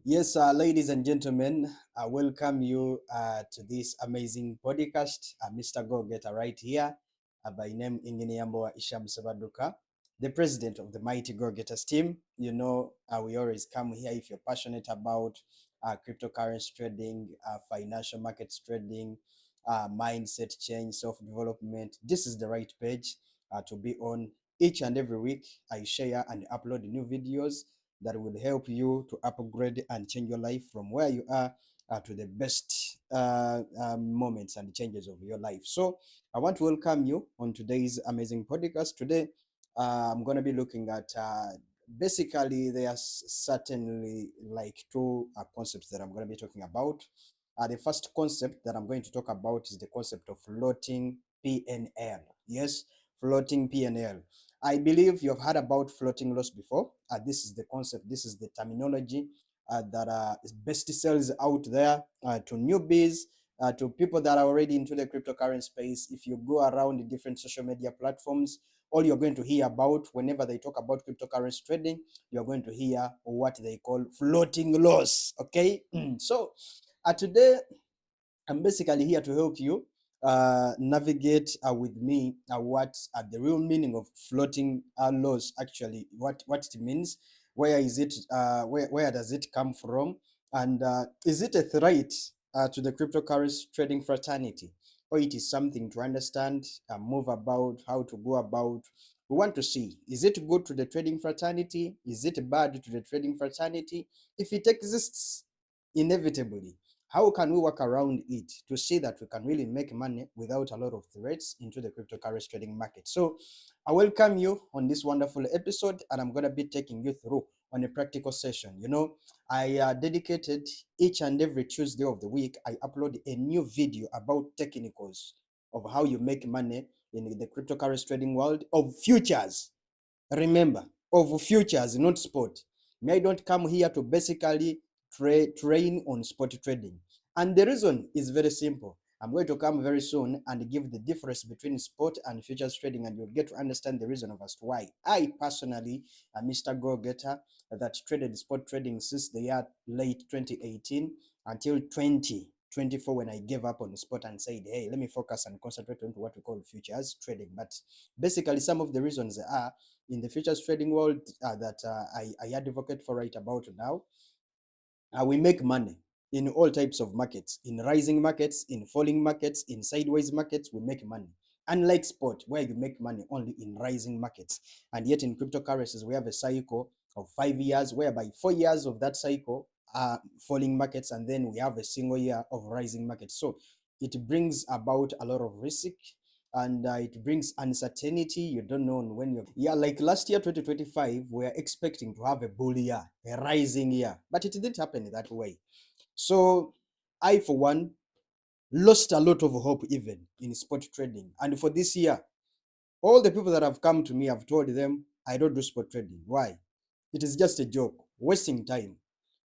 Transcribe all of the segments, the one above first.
Yes, ladies and gentlemen, I welcome you to this amazing podcast. Mr. Go Getter right here, by name Ingeniamboa Isham Sabaduka, the president of the Mighty Go Getters team. You know, we always come here if you're passionate about cryptocurrency trading, financial markets trading, mindset change, self development. This is the right page to be on. Each and every week, I share and upload new videos that will help you to upgrade and change your life from where you are to the best moments and changes of your life. So, I want to welcome you on today's amazing podcast. Today, I'm going to be looking at basically, there's certainly like two concepts that I'm going to be talking about. The first concept that I'm going to talk about is the concept of floating PNL. Yes, floating PNL. I believe you've heard about floating loss before. This is the concept, this is the terminology that best sells out there to newbies, to people that are already into the cryptocurrency space. If you go around the different social media platforms, all you're going to hear about whenever they talk about cryptocurrency trading, you're going to hear what they call floating loss. Okay, so today I'm basically here to help you navigate with me what the real meaning of floating loss actually, what it means, where is it, where does it come from, and is it a threat to the cryptocurrency trading fraternity, or it is something to understand, move about, how to go about. We want to see, is it good to the trading fraternity? Is it bad to the trading fraternity? If it exists, inevitably, how can we work around it to see that we can really make money without a lot of threats into the cryptocurrency trading market? So I welcome you on this wonderful episode, and I'm going to be taking you through on a practical session. You know, I dedicated each and every Tuesday of the week, I upload a new video about technicals of how you make money in the cryptocurrency trading world of futures. Remember, of futures, not sport. I don't come here to basically train on spot trading. And the reason is very simple. I'm going to come very soon and give the difference between spot and futures trading, and you'll get to understand the reason of as to why I personally, Mr. Go Getter, that traded spot trading since the year late 2018 until 2024, when I gave up on spot and said, hey, let me focus and concentrate on what we call futures trading. But basically, some of the reasons are in the futures trading world that I advocate for right about now. We make money in all types of markets, in rising markets, in falling markets, in sideways markets, we make money. Unlike sport, where you make money only in rising markets. And yet in cryptocurrencies, we have a cycle of 5 years, whereby 4 years of that cycle are falling markets, and then we have a single year of rising markets. So it brings about a lot of risk, and it brings uncertainty. You don't know when you're, yeah, like last year 2025, we're expecting to have a bull year, a rising year, but it didn't happen that way. So I, for one, lost a lot of hope even in spot trading. And for this year, all the people that have come to me, I've told them I don't do spot trading. Why? It is just a joke, wasting time.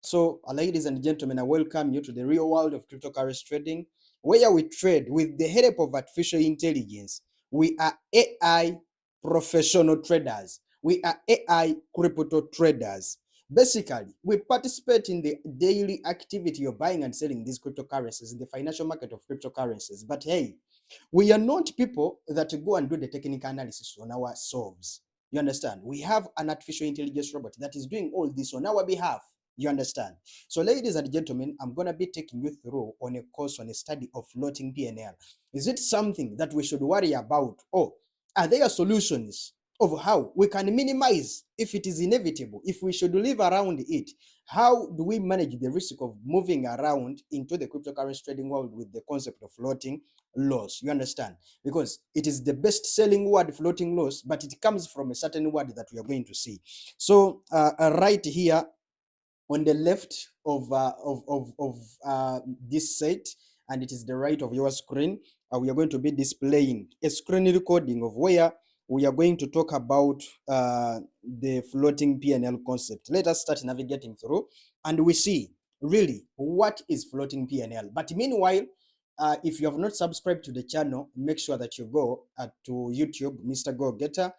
So, ladies and gentlemen, I welcome you to the real world of cryptocurrency trading, where we trade with the help of artificial intelligence. We are AI professional traders. We are AI crypto traders. Basically, we participate in the daily activity of buying and selling these cryptocurrencies in the financial market of cryptocurrencies. But hey, we are not people that go and do the technical analysis on ourselves. You understand? We have an artificial intelligence robot that is doing all this on our behalf. You understand? So, ladies and gentlemen, I'm going to be taking you through on a course on a study of floating PNL. Is it something that we should worry about? Or are there solutions of how we can minimize if it is inevitable, if we should live around it? How do we manage the risk of moving around into the cryptocurrency trading world with the concept of floating loss? You understand? Because it is the best selling word, floating loss, but it comes from a certain word that we are going to see. So right here on the left of this set, and it is the right of your screen, we are going to be displaying a screen recording of where we are going to talk about the floating PNL concept. Let us start navigating through, and we see really what is floating PNL. But meanwhile, if you have not subscribed to the channel, make sure that you go to YouTube, Mr. Go Getter,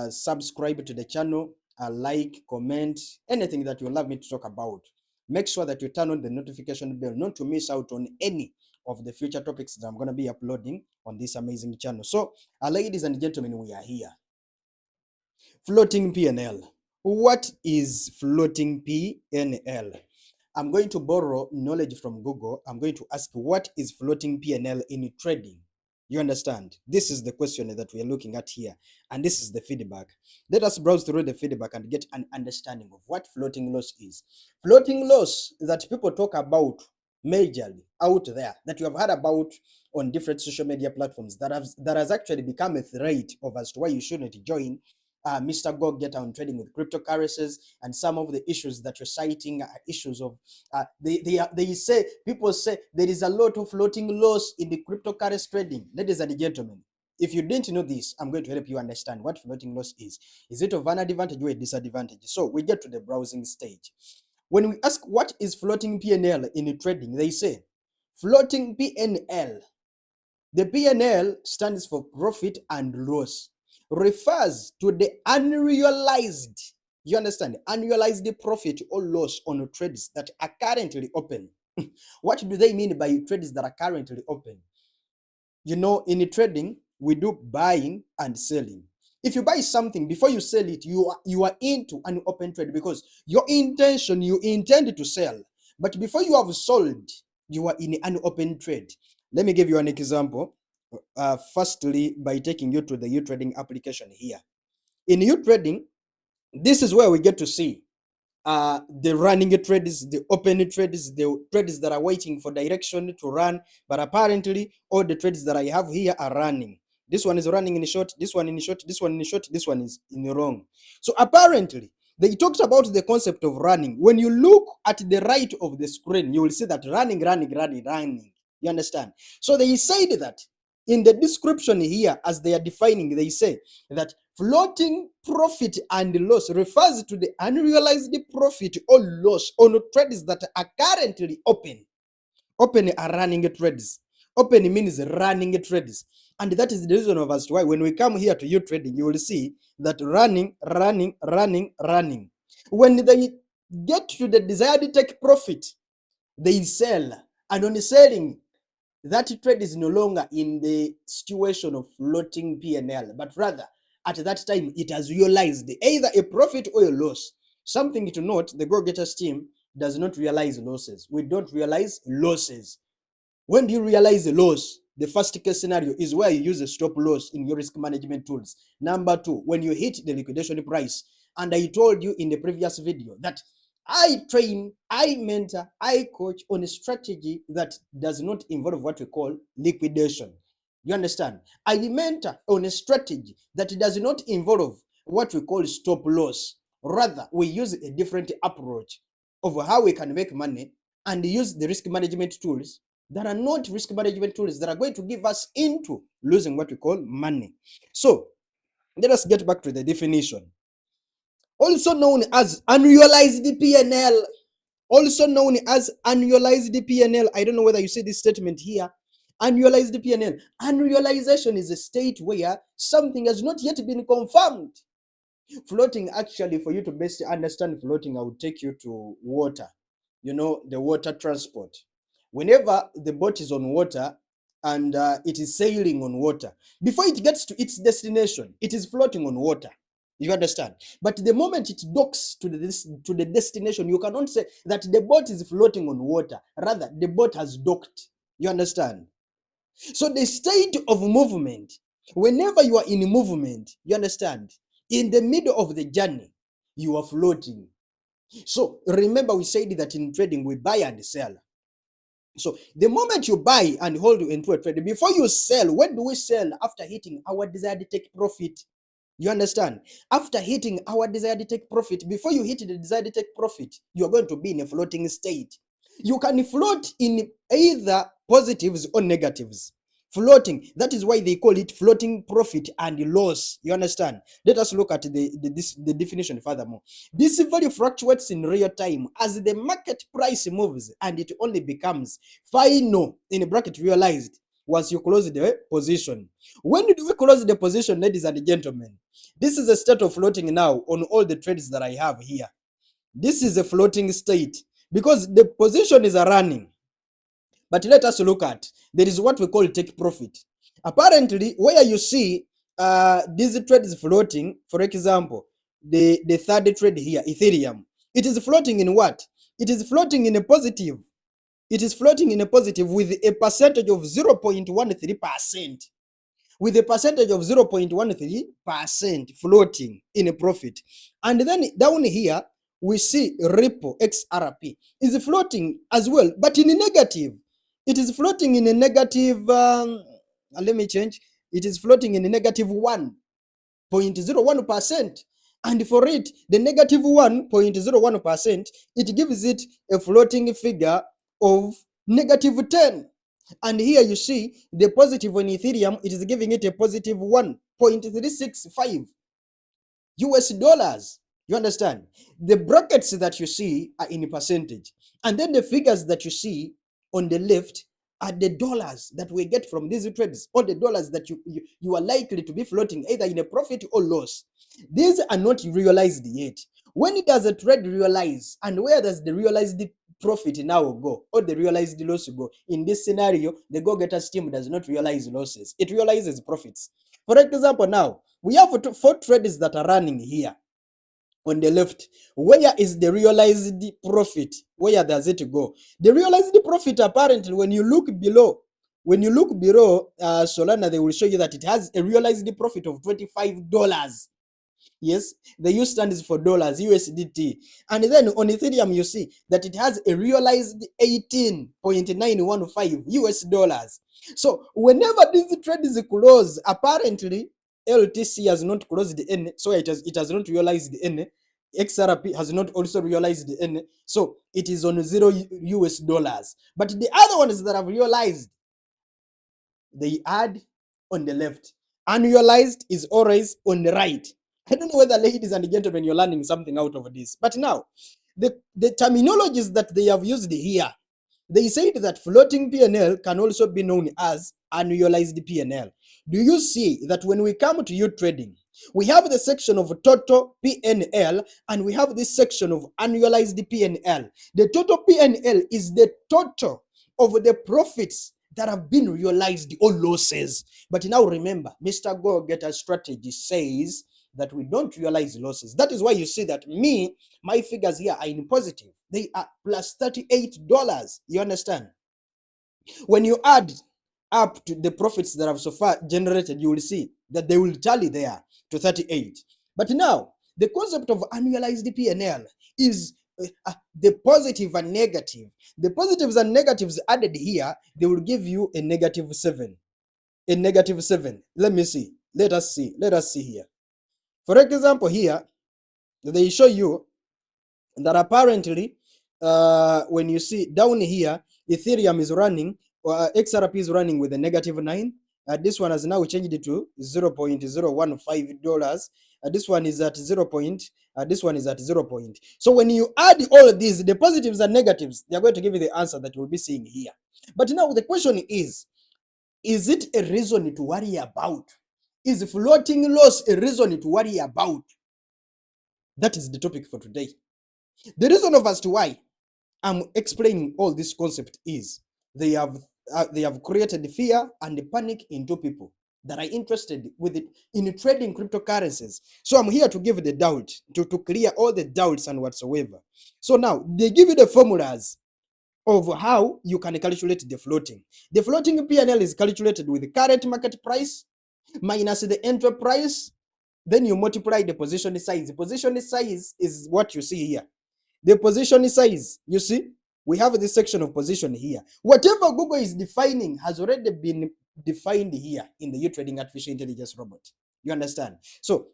subscribe to the channel, like, comment, anything that you love me to talk about. Make sure that you turn on the notification bell not to miss out on any of the future topics that I'm going to be uploading on this amazing channel. So, ladies and gentlemen, we are here. Floating PNL. What is floating PNL? I'm going to borrow knowledge from Google. I'm going to ask, what is floating PNL in trading? You understand? This is the question that we are looking at here, and this is the feedback. Let us browse through the feedback and get an understanding of what floating loss is. Floating loss that people talk about majorly out there, that you have heard about on different social media platforms, that has actually become a threat of as to why you shouldn't join Mr. Go Getter on trading with cryptocurrencies. And some of the issues that you're citing are issues of people say there is a lot of floating loss in the cryptocurrency trading. Ladies and gentlemen, if you didn't know this, I'm going to help you understand what floating loss is. Is it of an advantage or a disadvantage? So we get to the browsing stage. When we ask what is floating PNL in trading, they say floating PNL. The PNL stands for profit and loss, refers to the unrealized, you understand, unrealized profit or loss on trades that are currently open. What do they mean by trades that are currently open? You know, in trading, we do buying and selling. If you buy something, before you sell it, you are into an open trade because your intention, you intend to sell. But before you have sold, you are in an open trade. Let me give you an example. Firstly, by taking you to the UTRADING application here. In UTRADING, this is where we get to see the running trades, the open trades, the trades that are waiting for direction to run. But apparently, all the trades that I have here are running. This one is running in short, this one in short, this one in short, this one is in the wrong. So apparently, they talked about the concept of running. When you look at the right of the screen, you will see that running. You understand? So they said that in the description here, as they are defining, they say that floating profit and loss refers to the unrealized profit or loss on trades that are currently open. Open are running trades. Open means running trades. And that is the reason of as to why when we come here to UTRADING, you will see that running. When they get to the desired take profit, they sell. And on selling, that trade is no longer in the situation of floating PNL, but rather at that time it has realized either a profit or a loss. Something to note, the Go Getters team does not realize losses. We don't realize losses. When do you realize a loss? The first case scenario is where you use a stop loss in your risk management tools. Number two, when you hit the liquidation price. And I told you in the previous video that I train, I mentor, I coach on a strategy that does not involve what we call liquidation. You understand? I mentor on a strategy that does not involve what we call stop loss. Rather, we use a different approach of how we can make money and use the risk management tools that are not risk management tools that are going to give us into losing what we call money. So let us get back to the definition. Also known as unrealized PNL. Also known as unrealized PNL. I don't know whether you see this statement here. Unrealized PNL. Unrealization is a state where something has not yet been confirmed. Floating, actually, for you to best understand floating, I would take you to water. You know, the water transport. Whenever the boat is on water and it is sailing on water, before it gets to its destination, it is floating on water. You understand? But the moment it docks to the destination, you cannot say that the boat is floating on water. Rather, the boat has docked. You understand? So the state of movement, whenever you are in movement, you understand, in the middle of the journey, you are floating. So remember, we said that in trading, we buy and sell. So the moment you buy and hold into a trade, before you sell, when do we sell? After hitting our desired take profit. You understand? After hitting our desired take profit, before you hit the desired take profit, you're going to be in a floating state. You can float in either positives or negatives. Floating, that is why they call it floating profit and loss. You understand? Let us look at the definition furthermore. This value fluctuates in real time as the market price moves, and it only becomes final, in bracket, realized, once you close the position. When do we close the position, ladies and gentlemen? This is a state of floating now on all the trades that I have here. This is a floating state. because the position is running. But let us look at, there is what we call take profit. Apparently, where you see this trade is floating, for example, the third trade here, Ethereum, it is floating in what? It is floating in a positive. It is floating in a positive with a percentage of 0.13%. With a percentage of 0.13% floating in a profit. And then down here, we see Ripple XRP is floating as well, but in a negative. It is floating in a negative, let me change. It is floating in a negative 1.01%. And for it, the negative 1.01%, it gives it a floating figure of negative 10. And here you see the positive on Ethereum, it is giving it a positive 1.365 US dollars. You understand? The brackets that you see are in percentage. And then the figures that you see on the left are the dollars that we get from these trades, or the dollars that you are likely to be floating either in a profit or loss. These are not realized yet. When does a trade realize, and where does the realized profit now go, or the realized loss go? In this scenario, the go-getters team does not realize losses. It realizes profits. For example, now, we have 4 trades that are running here on the left. Where is the realized profit? Where does it go? The realized profit, apparently, when you look below, Solana, they will show you that it has a realized profit of $25. Yes, the U stands for dollars, USDT. And then on Ethereum, you see that it has a realized 18.915 US dollars. So whenever this trade is closed, apparently LTC has not closed the N, so it has not realized the N. XRP has not also realized the N, so it is on 0 US dollars. But the other ones that have realized, they add on the left. Annualized is always on the right. I don't know whether, ladies and gentlemen, you're learning something out of this. But now, the terminologies that they have used here, they said that floating P&L can also be known as annualized P&L. Do you see that when we come to trading, we have the section of total P&L and we have this section of annualized P&L. The total P&L is the total of the profits that have been realized or losses. But now remember, Mr. Go-Getter strategy says that we don't realize losses. That is why you see that my figures here are in positive. They are plus $38. You understand? When you add up to the profits that have so far generated, you will see that they will tally there to 38. But now, the concept of annualized P&L is the positive and negative. The positives and negatives added here, they will give you a negative 7. A negative 7. Let me see. Let us see here. For example, here, they show you that apparently, when you see down here, Ethereum is running, or XRP is running with a negative 9. This one has now changed it to $0.015. This one is at 0. This one is at 0. So when you add all of these, the positives and negatives, they are going to give you the answer that you'll be seeing here. But now the question is it a reason to worry about? Is floating loss a reason to worry about? That is the topic for today. The reason as to why I'm explaining all this concept is they have created fear and panic into people that are interested with it in trading cryptocurrencies. So I'm here to give the doubt, to clear all the doubts and whatsoever. So now they give you the formulas of how you can calculate the floating. The floating P&L is calculated with the current market price minus the entry price. Then you multiply the position size. The position size is what you see here. The position size, you see, we have this section of position here. Whatever Google is defining has already been defined here in the UTRADING artificial intelligence robot. You understand? So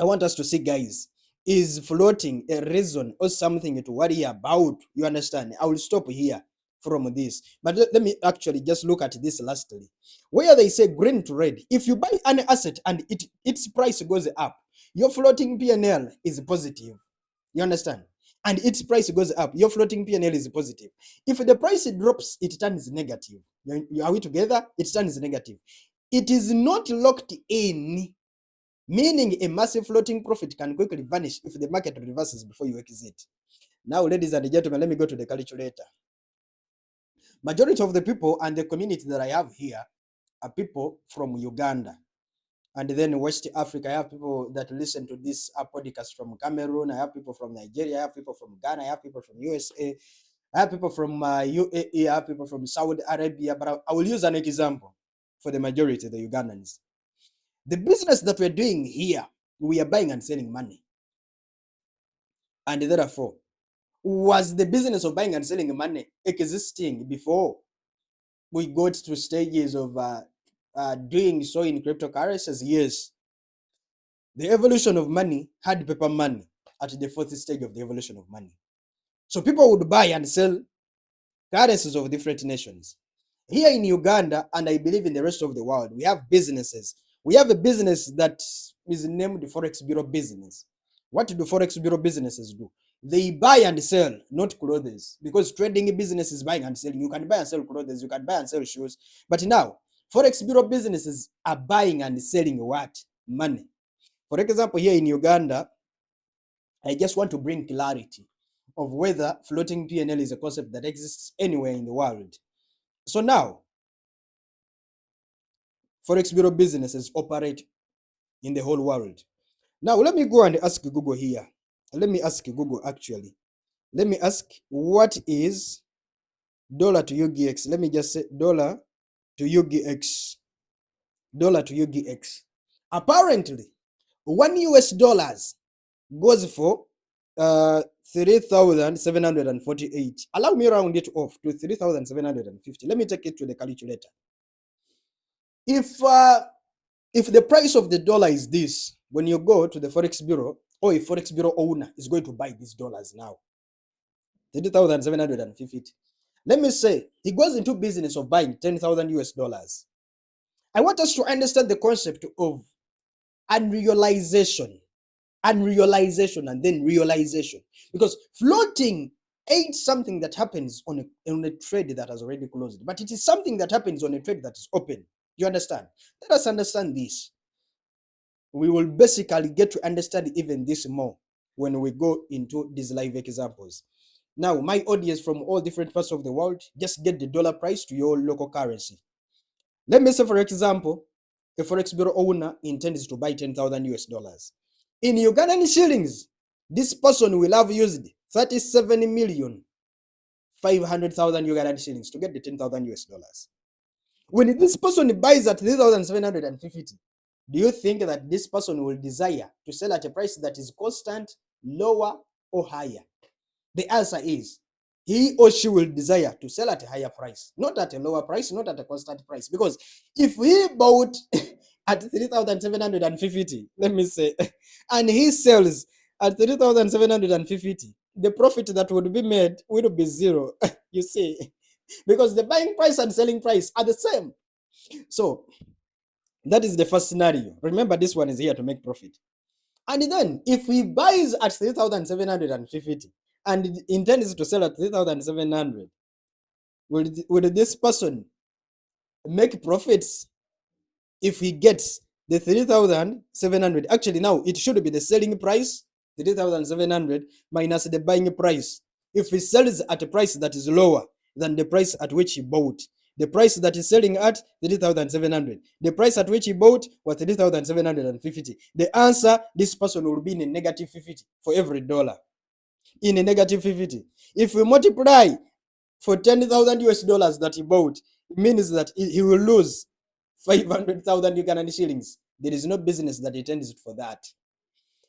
I want us to see, guys, is floating a reason or something to worry about? You understand? I will stop here from this. But let me actually just look at this lastly. Where they say green to red, if you buy an asset and its price goes up, your floating P&L is positive. You understand? And its price goes up, your floating P&L is positive. If the price drops, it turns negative. Are we together? It turns negative. It is not locked in, meaning a massive floating profit can quickly vanish if the market reverses before you exit. Now, ladies and gentlemen, let me go to the calculator. Majority of the people and the community that I have here are people from Uganda. And then West Africa, I have people that listen to this podcast from Cameroon. I have people from Nigeria. I have people from Ghana. I have people from USA. I have people from UAE. I have people from Saudi Arabia. But I will use an example for the majority, the Ugandans. The business that we're doing here, we are buying and selling money. And therefore, was the business of buying and selling money existing before we got to stages of doing so in cryptocurrencies? Yes. The evolution of money had paper money at the fourth stage of the evolution of money. So people would buy and sell currencies of different nations. Here in Uganda, and I believe in the rest of the world, we have businesses. We have a business that is named the Forex Bureau business. What do Forex Bureau businesses do? They buy and sell, not clothes, because trading business is buying and selling. You can buy and sell clothes, you can buy and sell shoes. But now, Forex Bureau businesses are buying and selling what? Money. For example, here in Uganda, I just want to bring clarity of whether floating PNL is a concept that exists anywhere in the world. So now, Forex Bureau businesses operate in the whole world. Now, let me go and ask Google here. Let me ask Google actually. Let me ask, what is dollar to UGX? Let me just say dollar to UGX. Dollar to UGX. Apparently, $1 goes for 3,748. Allow me round it off to 3,750. Let me take it to the calculator. If the price of the dollar is this, when you go to the Forex Bureau, or a Forex Bureau owner is going to buy these dollars now, 30,750. Let me say he goes into business of buying 10,000 US dollars. I want us to understand the concept of unrealization, and then realization, because floating ain't something that happens on a trade that has already closed, but it is something that happens on a trade that is open. You understand? Let us understand this. We will basically get to understand even this more when we go into these live examples. Now, my audience from all different parts of the world, just get the dollar price to your local currency. Let me say, for example, a Forex Bureau owner intends to buy 10,000 US dollars. In Ugandan shillings, this person will have used 37,500,000 Ugandan shillings to get the 10,000 US dollars. When this person buys at 3,750, do you think that this person will desire to sell at a price that is constant, lower, or higher? The answer is he or she will desire to sell at a higher price, not at a lower price, not at a constant price. Because if he bought at 3,750, let me say, and he sells at 3,750, the profit that would be made will be zero. You see, because the buying price and selling price are the same. So that is the first scenario. Remember, this one is here to make profit. And then if he buys at 3,750 and intends to sell at 3,700, will this person make profits if he gets the 3,700? Actually, now it should be the selling price, 3,700 minus the buying price. If he sells at a price that is lower than the price at which he bought, the price that is selling at 3,700, the price at which he bought was 3,750. The answer, this person will be in a negative 50 for every dollar. In a negative 50. If we multiply for 10,000 US dollars that he bought, it means that he will lose 500,000 Ugandan shillings. There is no business that intends for that.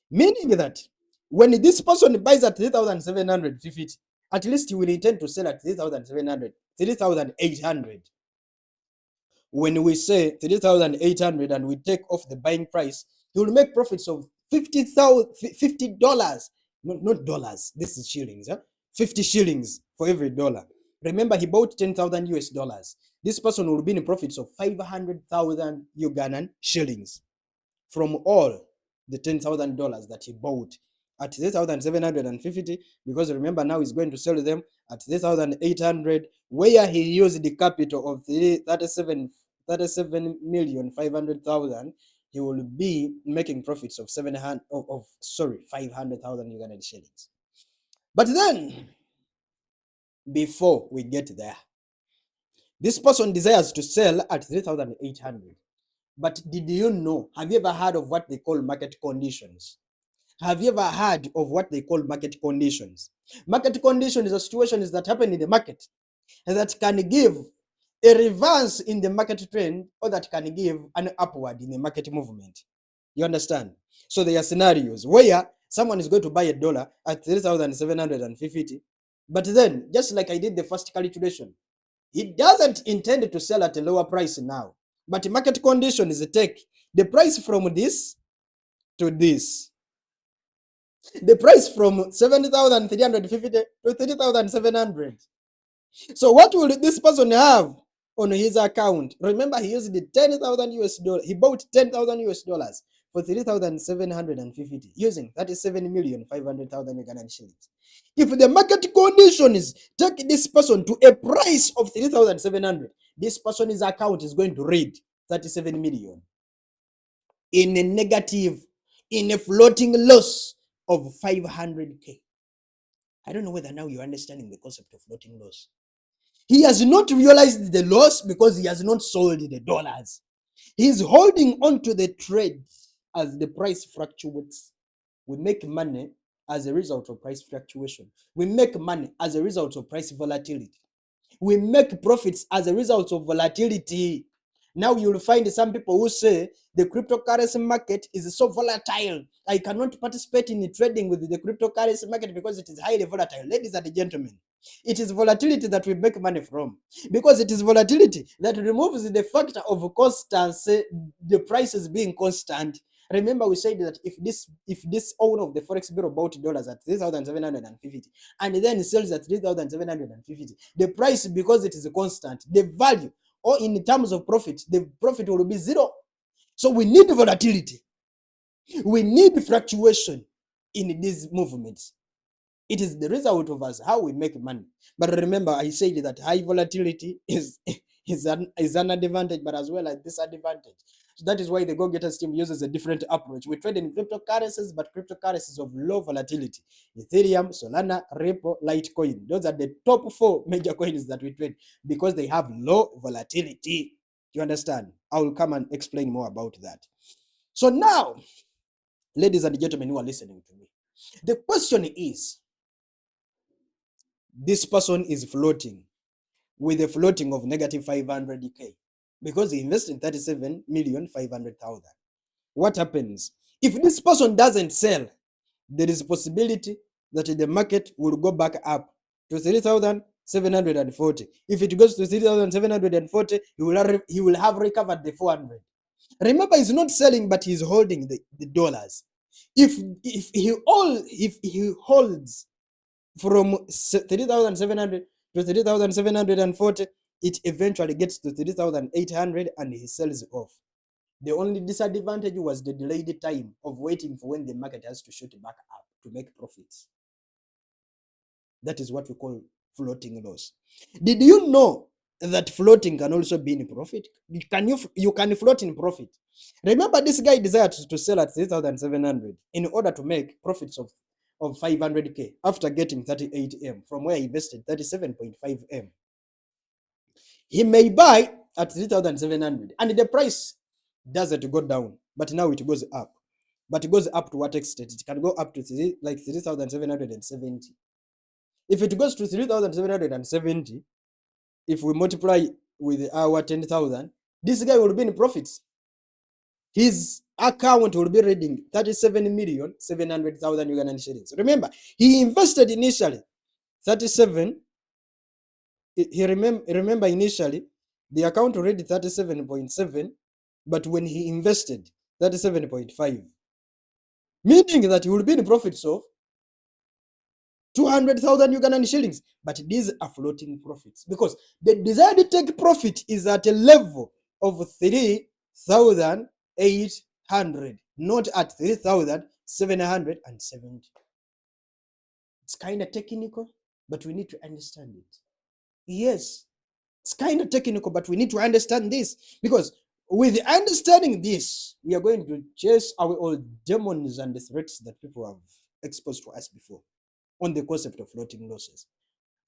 Meaning that when this person buys at 3,750, at least he will intend to sell at 3,700, 3,800. When we say 3,800 and we take off the buying price, he will make profits of $50. Not dollars, this is shillings. 50 shillings for every dollar. Remember, he bought 10,000 US dollars. This person will be in profits of 500,000 Ugandan shillings from all the $10,000 that he bought at 3,750, because remember, now he's going to sell them at 3,800, where he used the capital of 37,500,000. He will be making profits of 500,000 Ugandan shillings. But then, before we get there, this person desires to sell at 3,800. But did you know, have you ever heard of what they call market conditions? Have you ever heard of what they call market conditions? Market condition is a situation that happen in the market that can give a reverse in the market trend, or that can give an upward in the market movement. You understand? So there are scenarios where someone is going to buy a dollar at 3,750, but then, just like I did the first calculation, he doesn't intend to sell at a lower price now. But market condition is take the price from this to this. The price from 7,350 to 3,700. So what will this person have on his account? Remember, he used the 10,000 US dollars. He bought 10,000 US dollars for 3,750 using 37,500,000 Ugandan shillings. If the market conditions take this person to a price of 3,700, this person's account is going to read 37 million in a negative, in a floating loss of 500K. I don't know whether now you're understanding the concept of floating loss. He has not realized the loss because he has not sold the dollars. He's holding on to the trade as the price fluctuates. We make money as a result of price fluctuation. We make money as a result of price volatility. We make profits as a result of volatility. Now you'll find some people who say the cryptocurrency market is so volatile. I cannot participate in trading with the cryptocurrency market because it is highly volatile. Ladies and gentlemen, it is volatility that we make money from, because it is volatility that removes the factor of constancy, the prices being constant. Remember, we said that if this owner of the forex bureau bought dollars at 3,750 and then sells at 3,750, the price, because it is constant, the value, or in terms of profit, the profit will be zero. So we need volatility. We need fluctuation in these movements. It is the result of us how we make money. But remember, I said that high volatility is an advantage, but as well as disadvantage. So that is why the Go Getters team uses a different approach. We trade in cryptocurrencies, but cryptocurrencies of low volatility: Ethereum, Solana, Ripple, Litecoin. Those are the top 4 major coins that we trade because they have low volatility. You understand? I will come and explain more about that. So now, ladies and gentlemen who are listening to me, the question is, this person is floating with a floating of negative 500K because he invested in 37,500,000. What happens? If this person doesn't sell, there is a possibility that the market will go back up to 3,740. If it goes to 3,740, he will have recovered the 400. Remember, he's not selling, but he's holding the dollars. If he holds from 3,700 to 3,740, it eventually gets to 3,800 and he sells off. The only disadvantage was the delayed time of waiting for when the market has to shoot back up to make profits. That is what we call floating loss. Did you know that floating can also be in profit? You can float in profit. Remember, this guy desired to sell at 3,700 in order to make profits of 500K after getting 38M from where he invested 37.5M. He may buy at 3,700 and the price doesn't go down, but now it goes up. But it goes up to what extent? It can go up to 3,770. If it goes to 3,770, if we multiply with our 10,000, this guy will be in profits. His account will be reading 37,700,000 Ugandan shillings. Remember, he invested initially 37. Remember initially, the account read 37.7, but when he invested 37.5, meaning that he will be in profits of 200,000 Ugandan shillings. But these are floating profits because the desired take profit is at a level of 3,800, not at 3,770. It's kind of technical, but we need to understand it. Yes, it's kind of technical, but we need to understand this, because with understanding this, we are going to chase away all demons and the threats that people have exposed to us before. on the concept of floating losses.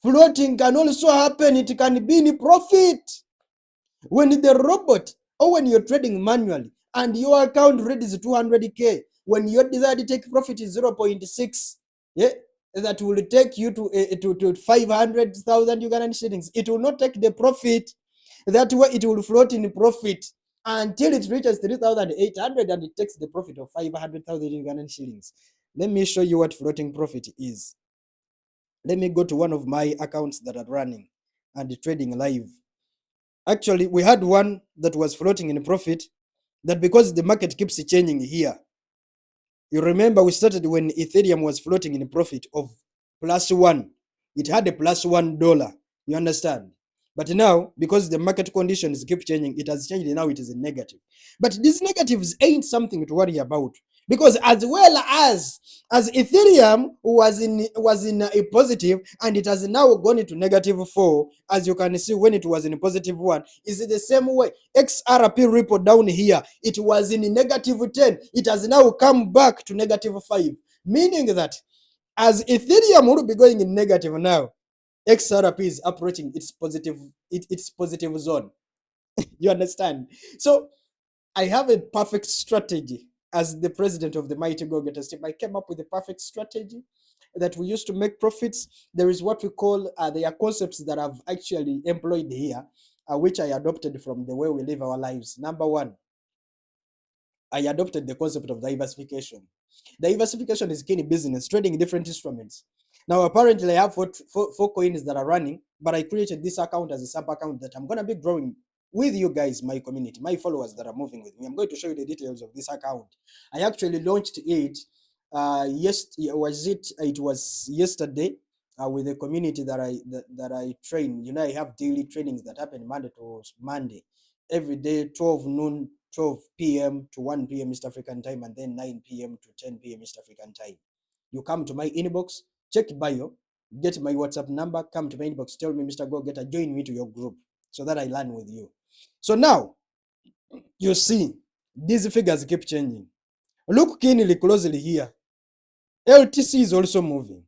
Floating can also happen, it can be in profit. When the robot or when you're trading manually and your account reads 200K, when your desired take profit is 0.6, yeah, that will take you to 500,000 Ugandan shillings. It will not take the profit. That way it will float in profit until it reaches 3,800 and it takes the profit of 500,000 Ugandan shillings. Let me show you what floating profit is. Let me go to one of my accounts that are running and trading live. Actually, we had one that was floating in profit, that because the market keeps changing here. You remember we started when Ethereum was floating in profit of +1. It had a +$1. You understand? But now, because the market conditions keep changing, it has changed. Now it is a negative. But these negatives ain't something to worry about, because as well as Ethereum was in a positive and it has now gone into -4, as you can see when it was in +1, is it the same way? XRP Ripple down here, it was in -10, it has now come back to -5, meaning that as Ethereum will be going in negative now, XRP is approaching its positive zone. You understand? So I have a perfect strategy. As the president of the Mighty Go Getters team, I came up with a perfect strategy that we used to make profits. There is what we call, there are concepts that I've actually employed here, which I adopted from the way we live our lives. Number one, I adopted the concept of diversification. Diversification is key in business, trading different instruments. Now, apparently, I have four coins that are running, but I created this account as a sub account that I'm going to be growing with you guys, my community, my followers that are moving with me. I'm going to show you the details of this account. I actually launched it. It was yesterday with the community that I train. You know, I have daily trainings that happen Monday to Monday, every day, 12 noon, 12 p.m. to 1 p.m. East African time, and then 9 p.m. to 10 p.m. East African time. You come to my inbox, check bio, get my WhatsApp number, come to my inbox, tell me, Mr. Go Getter, join me to your group so that I learn with you. So now, you see, these figures keep changing. Look keenly, closely here. LTC is also moving.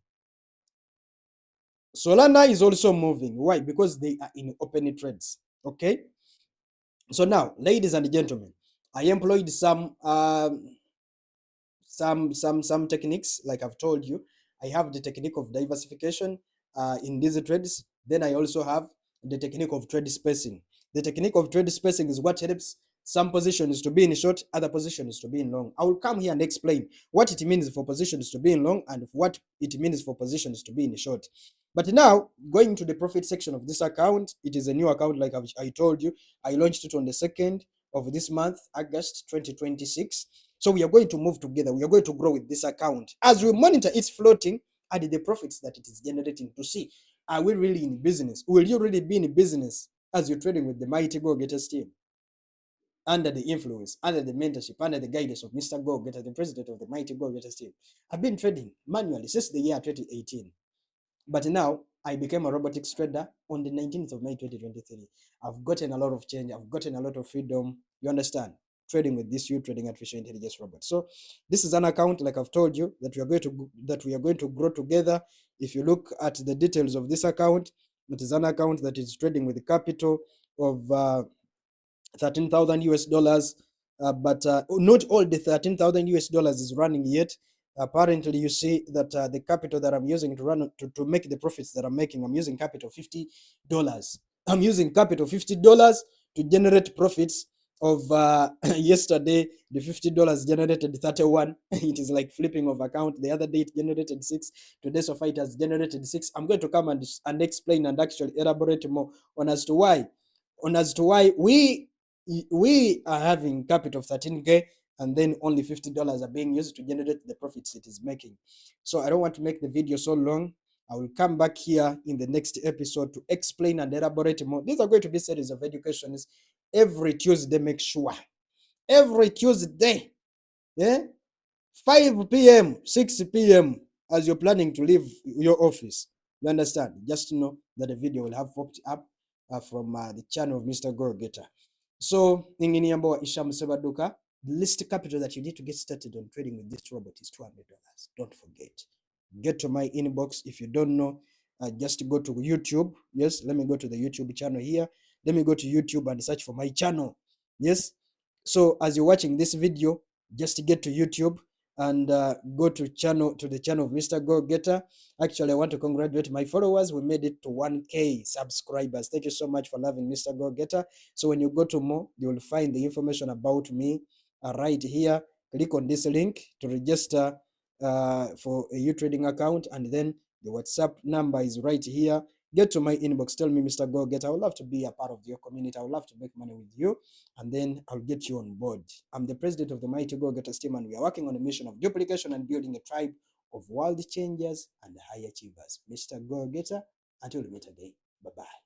Solana is also moving. Why? Because they are in open trades. Okay? So now, ladies and gentlemen, I employed some techniques, like I've told you. I have the technique of diversification in these trades. Then I also have the technique of trade spacing. The technique of trade spacing is what helps some positions to be in short, other positions to be in long. I will come here and explain what it means for positions to be in long and what it means for positions to be in short. But now, going to the profit section of this account, it is a new account, like I told you. I launched it on the 2nd of this month, August 2026. So we are going to move together. We are going to grow with this account as we monitor its floating and the profits that it is generating, to see, are we really in business? Will you really be in business as you're trading with the Mighty Go Getters team? Under the influence, under the mentorship, under the guidance of Mr. Go Getter, the president of the Mighty Go Getters team. I've been trading manually since the year 2018. But now I became a robotics trader on the 19th of May 2023. I've gotten a lot of change. I've gotten a lot of freedom. You understand? Trading with this trading artificial intelligence robot. So this is an account, like I've told you, that we are going to grow together. If you look at the details of this account, it is an account that is trading with a capital of 13,000 US dollars, but not all the 13,000 US dollars is running yet. Apparently, you see that the capital that I'm using to make the profits that I'm making, I'm using capital $50. I'm using capital $50 to generate profits of yesterday. The $50 generated 31. It is like flipping of account. The other day it generated 6. Today so far it has generated 6. I'm going to come and explain and actually elaborate more on as to why we are having capital of 13K and then only $50 are being used to generate the profits it is making. So I don't want to make the video so long. I will come back here in the next episode to explain and elaborate more. These are going to be series of educations every Tuesday. Make sure every Tuesday, yeah, 5 p.m., 6 p.m. as you're planning to leave your office. You understand? Just know that the video will have popped up from the channel of Mr. Go Getter. So, Inginiambo Isham Sebaduka, the least capital that you need to get started on trading with this robot is $200. Don't forget. get to my inbox. If you don't know, just go to YouTube. Yes, let me go to the YouTube channel here. Let me go to YouTube and search for my channel. Yes, so as you're watching this video, just get to YouTube and go to the channel of Mr. Go Getter. Actually, I want to congratulate my followers. We made it to 1K subscribers. Thank you so much for loving Mr. Go Getter. So when you go to more, you will find the information about me right here. Click on this link to register for a UTRADING account, and then the WhatsApp number is right here. Get to my inbox. Tell me, Mr. Go Getter, I would love to be a part of your community. I would love to make money with you, and then I'll get you on board. I'm the president of the Mighty Go Getters team, and we are working on a mission of duplication and building a tribe of world changers and high achievers. Mr. Go Getter, until we meet again. Bye-bye.